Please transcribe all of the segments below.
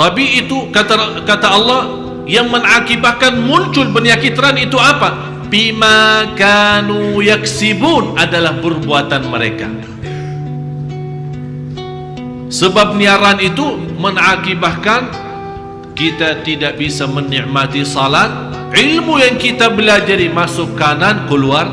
Tapi itu kata Allah, yang mengakibatkan muncul penyakitan itu apa? Bima kanu yaksibun, adalah perbuatan mereka. Sebab niaran itu mengakibatkan kita tidak bisa menikmati salat. Ilmu yang kita belajari masuk kanan, keluar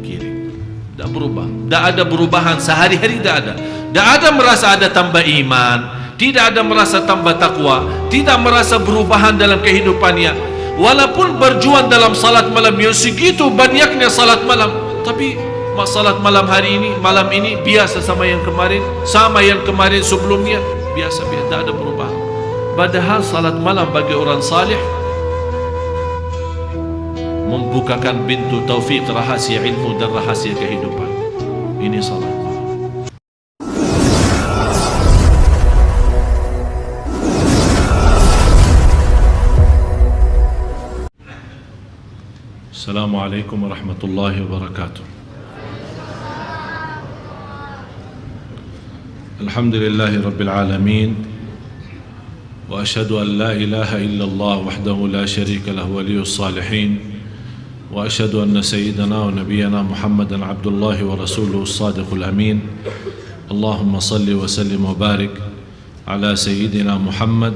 kiri. Tak berubah. Tak ada perubahan sehari-hari, tak ada. Tak ada merasa ada tambah iman, tidak ada merasa tambah takwa, tidak merasa perubahan dalam kehidupannya. Walaupun berjuang dalam salat malam yang segitu banyaknya salat malam, tapi salat malam hari ini, malam ini biasa sama yang kemarin sebelumnya, biasa, tak ada perubahan. Padahal salat malam bagi orang salih membukakan pintu taufik, rahasia ilmu dan rahasia kehidupan. Ini salat malam. Assalamualaikum warahmatullahi wabarakatuh. Alhamdulillahi rabbil alamin. وأشهد أن لا إله إلا الله وحده لا شريك له ولي الصالحين وأشهد أن سيدنا ونبينا محمدا عبد الله ورسوله الصادق الأمين اللهم صل وسلم وبارك على سيدنا محمد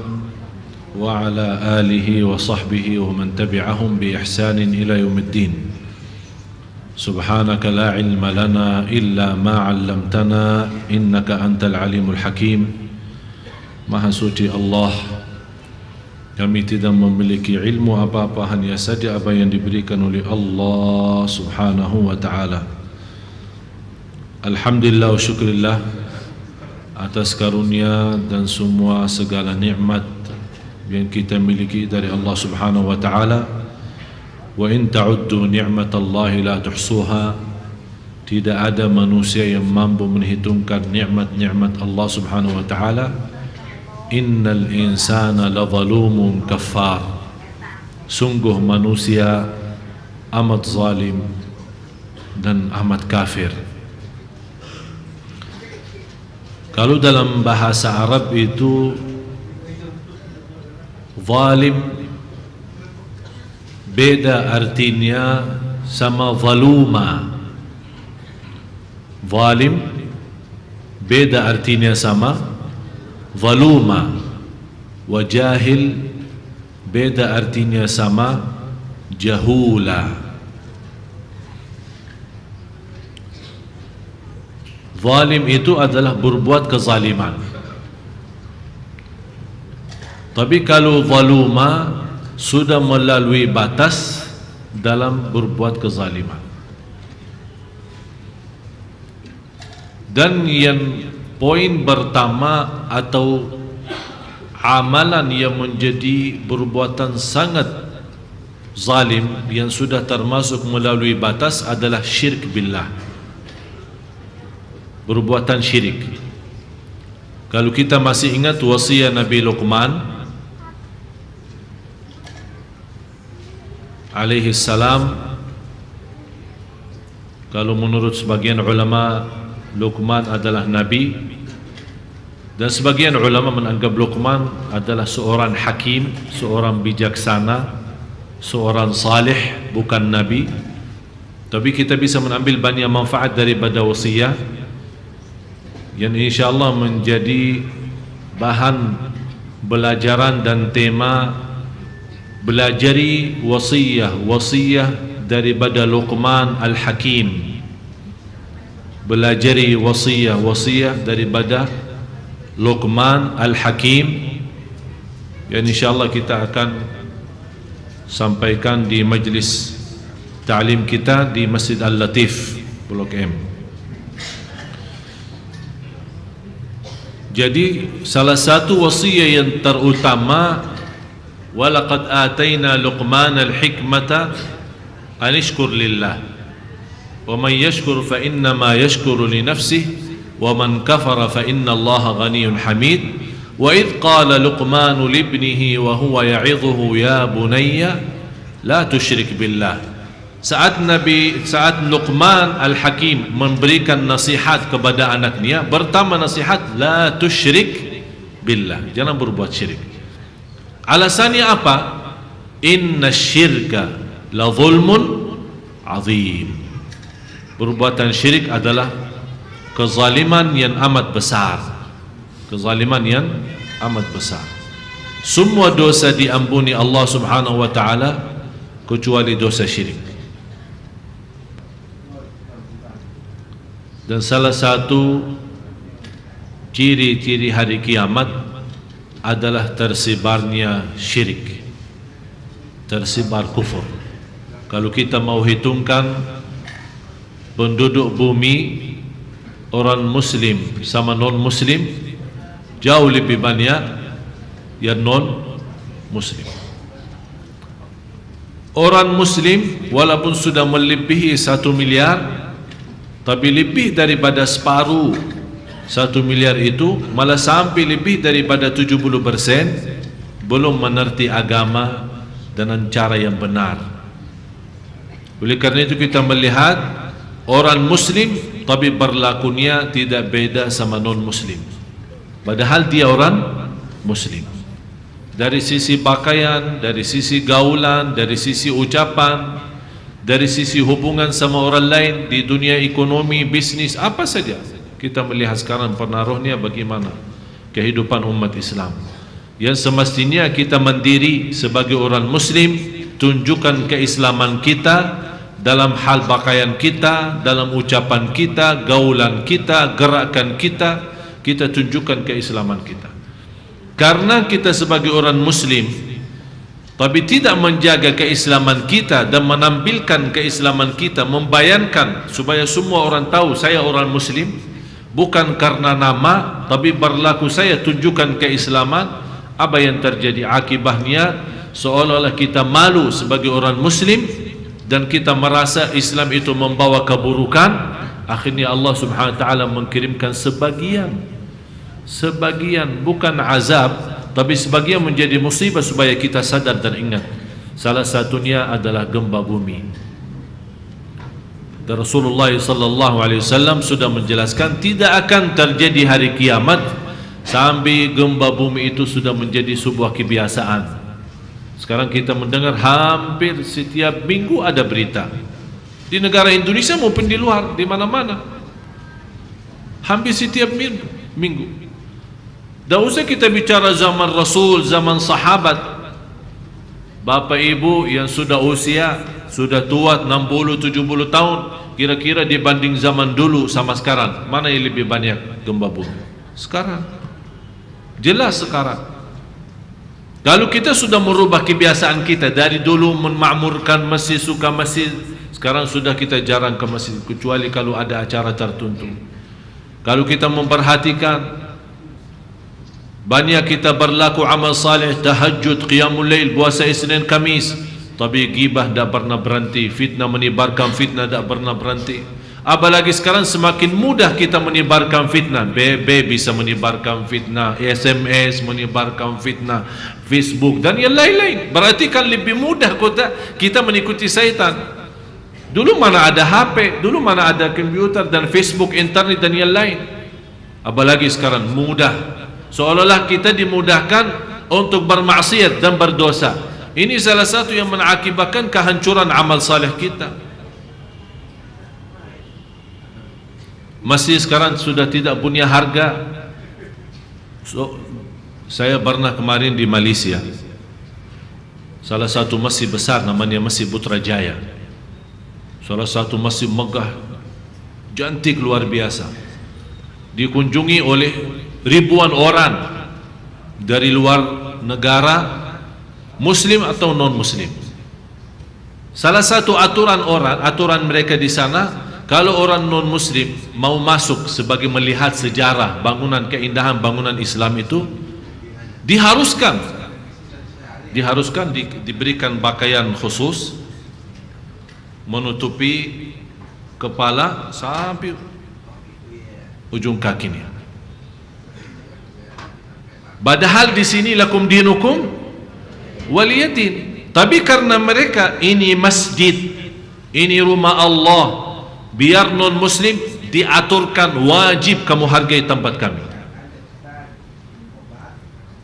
وعلى آله وصحبه ومن تبعهم بإحسان إلى يوم الدين سبحانك لا علم لنا إلا ما علمتنا إنك أنت العليم الحكيم. Maha suci Allah, kami tidak memiliki ilmu apa-apa, hanya saja apa yang diberikan oleh Allah subhanahu wa ta'ala. Alhamdulillah wa syukurillah atas karunia dan semua segala nikmat yang kita miliki dari Allah subhanahu wa ta'ala. Wa in ta'uddu ni'matallahi la tuhsuha. Tidak ada manusia yang mampu menghitungkan nikmat-nikmat Allah subhanahu wa ta'ala. Innal insana ladzalumun kaffar. Sungguh manusia amat zalim dan amat kafir. Kalau dalam bahasa Arab itu zalim beda artinya sama zaluma. Zalim beda artinya sama zaluma, wa jahil beda artinya sama jahula. Zalim itu adalah berbuat kezaliman. Tapi kalau zaluma sudah melalui batas dalam berbuat kezaliman. Dan yang poin pertama atau amalan yang menjadi perbuatan sangat zalim yang sudah termasuk melalui batas adalah syirik billah. Perbuatan syirik. Kalau kita masih ingat wasiat Nabi Luqman alaihi salam, kalau menurut sebagian ulama Luqman adalah Nabi, dan sebagian ulama menganggap Luqman adalah seorang hakim, seorang bijaksana, seorang salih, bukan Nabi. Tapi kita bisa mengambil banyak manfaat daripada wasiat yang insyaAllah menjadi bahan belajaran dan tema belajari wasiat daripada Luqman al-Hakim. Belajari wasiat daripada Luqman al-Hakim yang insyaAllah kita akan sampaikan di majlis ta'lim kita di Masjid Al-Latif Blok M. Jadi salah satu wasiat yang terutama, walaqad atayna Luqman al-hikmata an ishkur lillah وَمَنْ يَشْكُرْ فَإِنَّمَا يَشْكُرُ لِنَفْسِهِ وَمَنْ كَفَرَ فَإِنَّ اللَّهَ غَنِيٌّ حَمِيدٌ وَإِذْ قَالَ لُقْمَانُ لِابْنِهِ وَهُوَ يَعِظُهُ يَا بُنَيَّ لَا تُشْرِكْ بِاللَّهِ. Saat Luqman al-Hakim memberikan nasihat kepada anaknya, pertama nasihat la tusyrik billah, jangan berbuat syirik. Alasannya apa? Inna syirka la zulmun azim. Perbuatan syirik adalah kezaliman yang amat besar. Kezaliman yang amat besar. Semua dosa diampuni Allah Subhanahu wa taala kecuali dosa syirik. Dan salah satu ciri-ciri hari kiamat adalah tersebarnya syirik, tersebar kufur. Kalau kita mau hitungkan penduduk bumi, orang muslim sama non muslim, jauh lebih banyak yang non muslim. Orang muslim walaupun sudah melebihi 1 miliar, tapi lebih daripada separuh 1 miliar itu, malah sampai lebih daripada 70% belum mengerti agama dengan cara yang benar. Oleh karena itu kita melihat orang muslim tapi berlakunya tidak beda sama non muslim, padahal dia orang muslim. Dari sisi pakaian, dari sisi gaulan, dari sisi ucapan, dari sisi hubungan sama orang lain di dunia ekonomi, bisnis, apa saja. Kita melihat sekarang pengaruhnya bagaimana kehidupan umat Islam. Yang semestinya kita mandiri sebagai orang muslim, tunjukkan keislaman kita dalam hal pakaian kita, dalam ucapan kita, gaulan kita, gerakan kita, kita tunjukkan keislaman kita. Karena kita sebagai orang muslim tapi tidak menjaga keislaman kita dan menampilkan keislaman kita, membayangkan supaya semua orang tahu saya orang muslim, bukan karena nama tapi berlaku saya tunjukkan keislaman, apa yang terjadi akibatnya seolah-olah kita malu sebagai orang muslim dan kita merasa Islam itu membawa keburukan. Akhirnya Allah Subhanahu wa taala mengirimkan sebagian bukan azab tapi sebagian menjadi musibah supaya kita sadar dan ingat. Salah satunya adalah gempa bumi. Dan Rasulullah sallallahu alaihi wasallam sudah menjelaskan tidak akan terjadi hari kiamat sampai gempa bumi itu sudah menjadi sebuah kebiasaan. Sekarang kita mendengar hampir setiap minggu ada berita di negara Indonesia maupun di luar, di mana-mana, hampir setiap minggu. Tak usah kita bicara zaman Rasul, zaman sahabat. Bapak ibu yang sudah usia, sudah tua 60-70 tahun, kira-kira dibanding zaman dulu sama sekarang, mana yang lebih banyak gempa bumi? Sekarang. Jelas sekarang. Kalau kita sudah merubah kebiasaan kita, dari dulu memakmurkan masjid, suka masjid, sekarang sudah kita jarang ke masjid, kecuali kalau ada acara tertentu. Kalau kita memperhatikan, banyak kita berlaku amal saleh, tahajud, qiyamul lail, puasa Isnin Kamis, tapi gibah tak pernah berhenti, fitnah, menyebarkan fitnah tak pernah berhenti. Apalagi sekarang semakin mudah kita menyebarkan fitnah. BB bisa menyebarkan fitnah, SMS menyebarkan fitnah, Facebook dan yang lain-lain. Berarti kan lebih mudah kita mengikuti syaitan. Dulu mana ada HP, dulu mana ada komputer dan Facebook, internet dan yang lain. Apalagi sekarang mudah, seolah-olah kita dimudahkan untuk bermaksiat dan berdosa. Ini salah satu yang mengakibatkan kehancuran amal saleh kita. Masjid sekarang sudah tidak punya harga. Saya pernah kemarin di Malaysia, salah satu masjid besar namanya Masjid Putrajaya, salah satu masjid megah, cantik luar biasa, dikunjungi oleh ribuan orang dari luar negara, muslim atau non muslim. Salah satu aturan mereka di sana, kalau orang non muslim mau masuk sebagai melihat sejarah bangunan, keindahan bangunan Islam itu, diharuskan diberikan pakaian khusus menutupi kepala sampai ujung kakinya. Padahal di sini lakum dinukum waliyadin. Tapi karena mereka ini masjid, ini rumah Allah, biar non muslim diaturkan wajib kamu hargai tempat kami.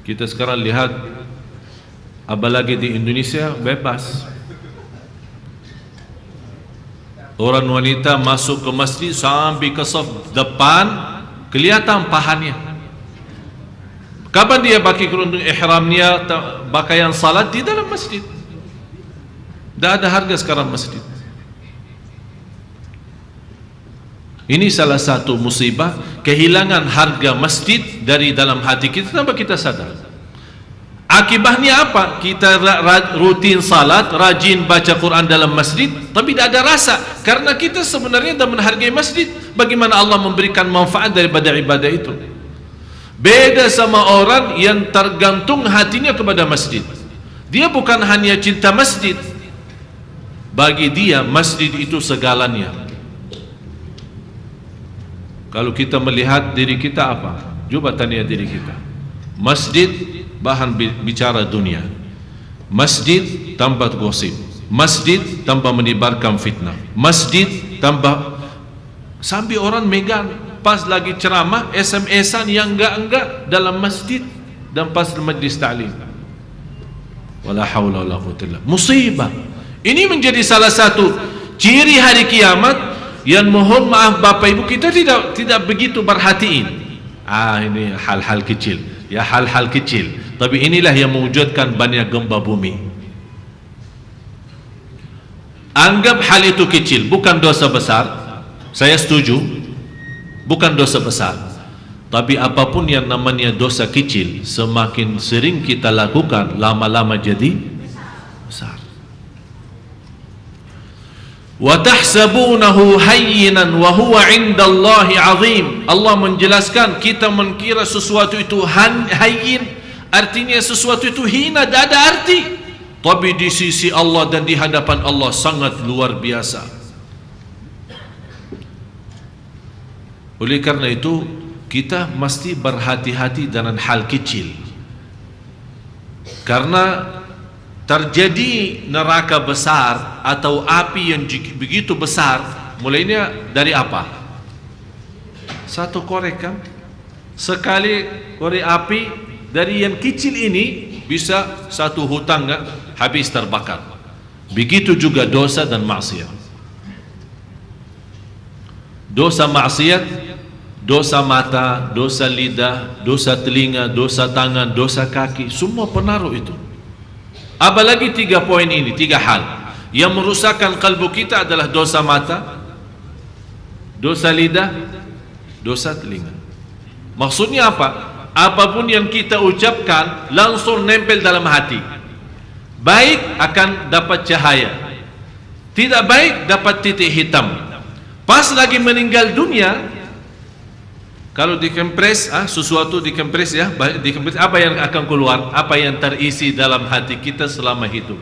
Kita sekarang lihat, apalagi di Indonesia, bebas. Orang wanita masuk ke masjid sampai ke saf depan, kelihatan pahanya. Kapan dia pakai kerudung ihramnya, pakaian salat? Di dalam masjid. Tidak ada harga sekarang masjid. Ini salah satu musibah, kehilangan harga masjid dari dalam hati kita tanpa kita sadar. Akibatnya apa? Kita rutin salat, rajin baca Quran dalam masjid, tapi tidak ada rasa, karena kita sebenarnya tidak menghargai masjid. Bagaimana Allah memberikan manfaat daripada ibadah itu? Beda sama orang yang tergantung hatinya kepada masjid. Dia bukan hanya cinta masjid, bagi dia masjid itu segalanya. Kalau kita melihat diri kita apa? Coba tanya diri kita. Masjid bahan bicara dunia. Masjid tanpa gosip. Masjid tanpa menyebarkan fitnah. Masjid tanpa sampai orang megang pas lagi ceramah SMS-an yang enggak dalam masjid dan pas majlis ta'lim. Wala haula wala quwwata illa billah. Musibah. Ini menjadi salah satu ciri hari kiamat. Yang mohon maaf Bapak Ibu, kita tidak begitu perhatiin. Ini hal-hal kecil. Ya, hal-hal kecil. Tapi inilah yang mewujudkan banyak gempa bumi. Anggap hal itu kecil, bukan dosa besar. Saya setuju, bukan dosa besar. Tapi apapun yang namanya dosa kecil, semakin sering kita lakukan, lama-lama jadi besar. وَتَحْسَبُونَهُ هَيِّنًا وَهُوَ عِنْدَ اللَّهِ عَظِيمٌ. Allah menjelaskan, kita mengira sesuatu itu hayyin, artinya sesuatu itu hina, tidak ada arti. Tapi di sisi Allah dan di hadapan Allah sangat luar biasa. Oleh karena itu, kita mesti berhati-hati dengan hal kecil. Karena terjadi neraka besar atau api yang begitu besar, mulainya dari apa? Satu korek kan? Sekali korek api dari yang kecil ini bisa satu hutan kan? Habis terbakar. Begitu juga dosa dan maksiat. Dosa maksiat, dosa mata, dosa lidah, dosa telinga, dosa tangan, dosa kaki, semua pengaruh itu. Apalagi 3 poin ini, 3 hal yang merusakkan kalbu kita adalah dosa mata, dosa lidah, dosa telinga. Maksudnya apa? Apapun yang kita ucapkan langsung nempel dalam hati. Baik akan dapat cahaya, tidak baik dapat titik hitam. Pas lagi meninggal dunia, kalau dikompres, sesuatu dikompres ya, dikompres, apa yang akan keluar? Apa yang terisi dalam hati kita selama hidup?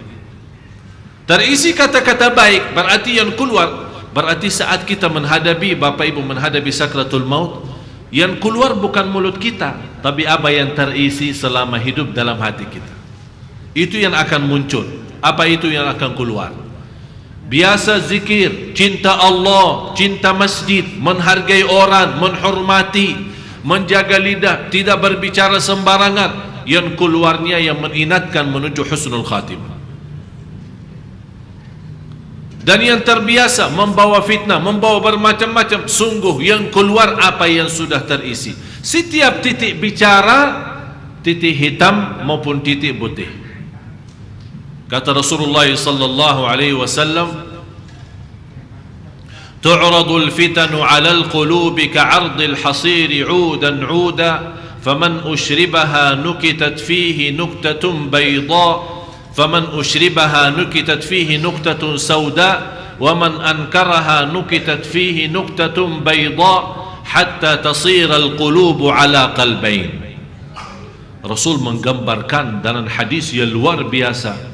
Terisi kata-kata baik, berarti yang keluar, berarti saat kita menghadapi, Bapak Ibu menghadapi sakratul maut, yang keluar bukan mulut kita, tapi apa yang terisi selama hidup dalam hati kita. Itu yang akan muncul. Apa itu yang akan keluar? Biasa zikir, cinta Allah, cinta masjid, menghargai orang, menghormati, menjaga lidah, tidak berbicara sembarangan, yang keluarnya yang mengingatkan menuju husnul khatimah. Dan yang terbiasa membawa fitnah, membawa bermacam-macam, sungguh yang keluar apa yang sudah terisi. Setiap titik bicara, titik hitam maupun titik putih. Kata Rasulullah sallallahu alaihi wasallam, tu'radul fitanu 'alal qulubi ka'ardil hasiri 'udan 'uda, faman ushribaha nukitat fihi nuktatun bayda, faman ushribaha nukitat fihi nuktatun sauda, wa man ankaraha nukitat fihi nuktatun bayda, hatta tasira al-qulubu 'ala qalbayn. Rasul menggambarkan dalam hadis yang luar biasa,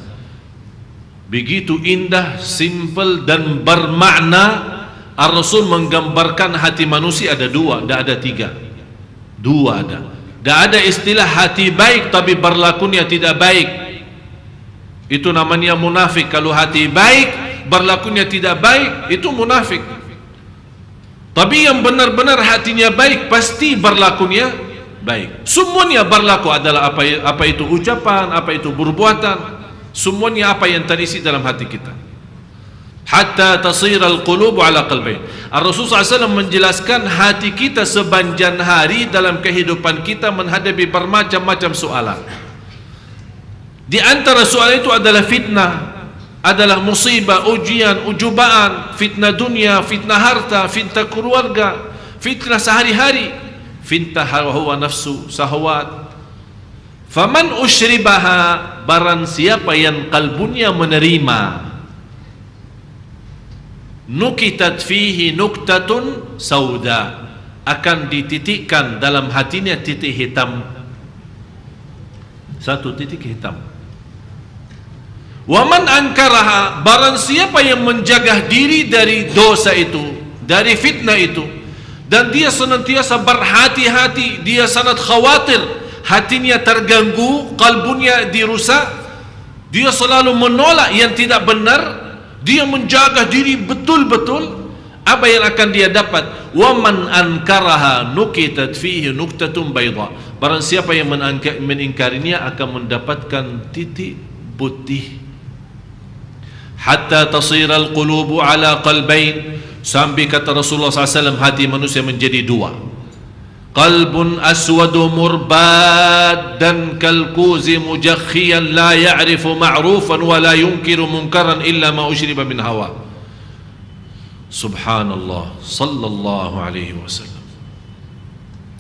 begitu indah, simple dan bermakna. Ar-Rasul menggambarkan hati manusia ada 2, tidak ada 3. 2 ada. Tidak ada istilah hati baik tapi berlakunya tidak baik. Itu namanya munafik. Kalau hati baik berlakunya tidak baik, itu munafik. Tapi yang benar-benar hatinya baik pasti berlakunya baik. Semuanya berlaku adalah apa itu ucapan, apa itu perbuatan, semuanya apa yang terisi dalam hati kita. Hatta tasir al-qulubu ala qalbain. Rasulullah SAW menjelaskan hati kita sepanjang hari dalam kehidupan kita menghadapi bermacam-macam soalan. Di antara soalan itu adalah fitnah, adalah musibah, ujian, ujubaan, fitnah dunia, fitnah harta, fitnah keluarga, fitnah sehari-hari, fitnah hawa nafsu, syahwat. Faman usyribaha, barang siapa yang kalbunya menerima, nukitat fihi nuktatun sauda, akan dititikkan dalam hatinya titik hitam, satu titik hitam. Waman ankaraha, barang siapa yang menjaga diri dari dosa itu, dari fitnah itu, dan dia senantiasa berhati-hati, dia sangat khawatir, hatinya terganggu, kalbunya dirusak, dia selalu menolak yang tidak benar, dia menjaga diri betul-betul, apa yang akan dia dapat? Waman ankaraha nukitat fihi nuktatun bayda, barang siapa yang mengingkarinya akan mendapatkan titik putih. Hatta tasir al-qulubu ala qalbain, sampai kata Rasulullah SAW hati manusia menjadi dua. Qalbun aswadu murbadan kalkuzi mujakhiyan la ya'rifu ma'rufan wa la yunkiru munkaran illa ma ushriba min hawa. Subhanallah, sallallahu alaihi wasallam.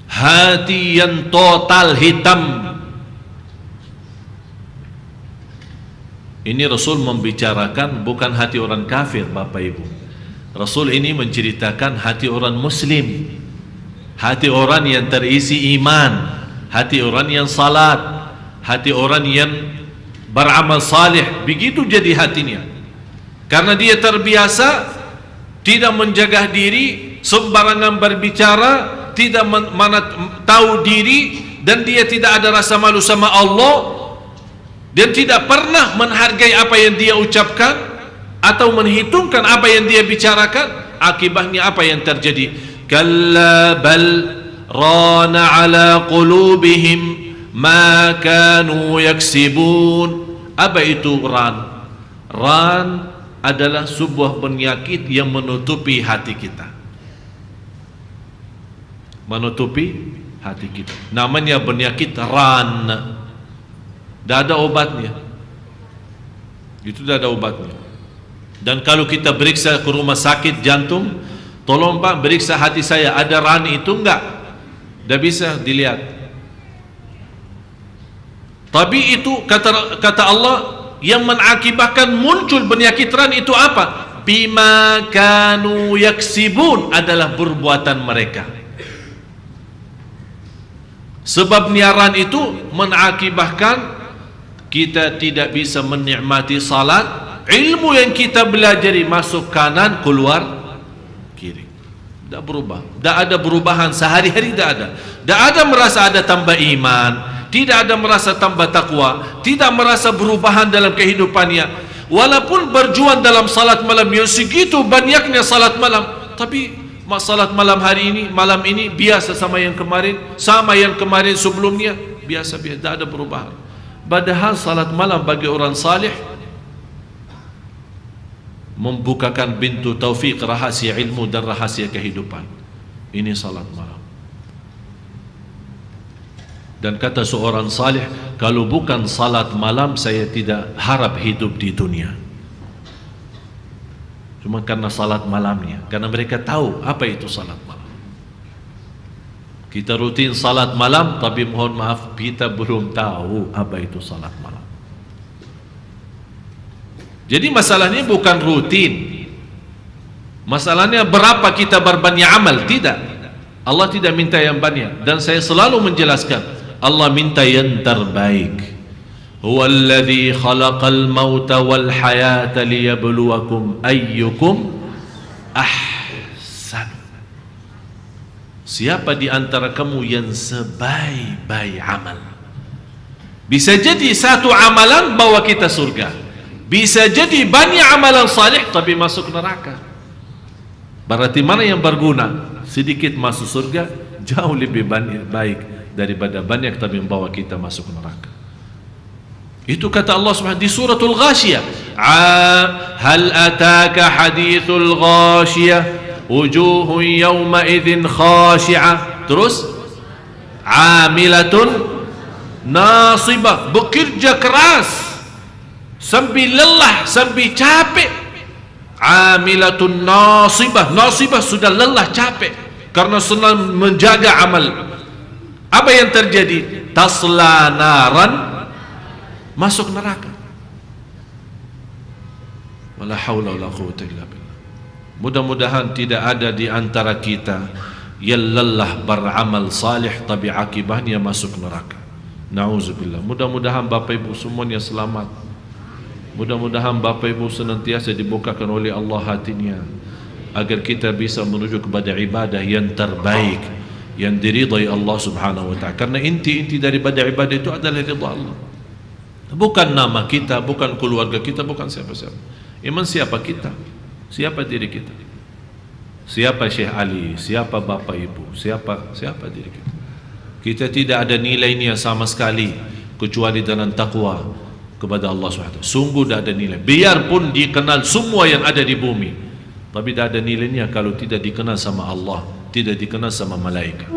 Hati yang total hitam. Ini Rasul membicarakan bukan hati orang kafir, Bapak Ibu. Rasul ini menceritakan hati orang muslim, hati orang yang terisi iman, hati orang yang salat, hati orang yang beramal salih. Begitu jadi hatinya, karena dia terbiasa tidak menjaga diri, sembarangan berbicara, tidak tahu diri, dan dia tidak ada rasa malu sama Allah, dan tidak pernah menghargai apa yang dia ucapkan atau menghitungkan apa yang dia bicarakan. Akibatnya apa yang terjadi? Kalla bal rana ala qulubihim ma kanu yaksibun. Apa itu ran? Ran adalah sebuah penyakit yang menutupi hati kita, menutupi hati kita. Namanya penyakit ran. Tidak ada obatnya. Itu tidak ada obatnya. Dan kalau kita periksa ke rumah sakit jantung, tolong Pak periksa hati saya, ada ran itu enggak? Tidak bisa dilihat. Tapi itu kata Allah, yang mengakibatkan muncul penyakit ran itu apa? Bima kanu yaksibun, adalah perbuatan mereka. Sebab niaran itu mengakibatkan kita tidak bisa menikmati salat, ilmu yang kita belajari masuk kanan, keluar kiri. Tidak berubah, tidak ada perubahan sehari-hari, tidak ada. Tidak ada merasa ada tambah iman, tidak ada merasa tambah takwa, tidak merasa perubahan dalam kehidupannya. Walaupun berjuang dalam salat malam yang segitu banyaknya salat malam, tapi salat malam hari ini, malam ini biasa sama yang kemarin, sama yang kemarin sebelumnya, biasa-biasa, tidak ada perubahan. Padahal salat malam bagi orang salih membukakan pintu taufik, rahasia ilmu dan rahasia kehidupan. Ini salat malam. Dan kata seorang salih, kalau bukan salat malam saya tidak harap hidup di dunia. Cuma karena salat malamnya, karena mereka tahu apa itu salat malam. Kita rutin salat malam, tapi mohon maaf kita belum tahu apa itu salat malam. Jadi masalahnya bukan rutin, masalahnya berapa kita berbanyak amal. Tidak, Allah tidak minta yang banyak. Dan saya selalu menjelaskan, Allah minta yang terbaik. Huwallazi khalaqal mauta wal hayata liyabluwakum ayyukum ahsan. Siapa di antara kamu yang sebaik-baik amal? Bisa jadi satu amalan bawa kita surga, bisa jadi banyak amalan salih tapi masuk neraka. Berarti mana yang berguna? Sedikit masuk surga, jauh lebih baik daripada banyak tapi membawa kita masuk neraka. Itu kata Allah Subhanahu di suratul Ghashiyah. Hal ataka hadithul ghashiyah wujuhun yawma idzin khashi'ah. Terus amilatun nasibah, bekerja keras sampai lelah, sampai capek. Amilatun nasibah, nasibah sudah lelah, capek karena senang menjaga amal. Apa yang terjadi? Tasla naran, masuk neraka. Wala haula wala quwwata illa billah. Mudah-mudahan tidak ada di antara kita yang lelah beramal salih tapi akibatnya masuk neraka. Nauzubillah. Mudah-mudahan Bapak Ibu semuanya selamat. Mudah-mudahan Bapak Ibu senantiasa dibukakan oleh Allah hatinya agar kita bisa menuju kepada ibadah yang terbaik, yang diridai Allah Subhanahu wa taala. Karena inti daripada ibadah itu adalah ridha Allah. Bukan nama kita, bukan keluarga kita, bukan siapa-siapa. Iman siapa kita? Siapa diri kita? Siapa Syekh Ali? Siapa Bapak Ibu? Siapa diri kita? Kita tidak ada nilainya sama sekali kecuali dalam takwa kepada Allah SWT. Sungguh tidak ada nilai. Biarpun dikenal semua yang ada di bumi, tapi tidak ada nilainya kalau tidak dikenal sama Allah, tidak dikenal sama malaikat.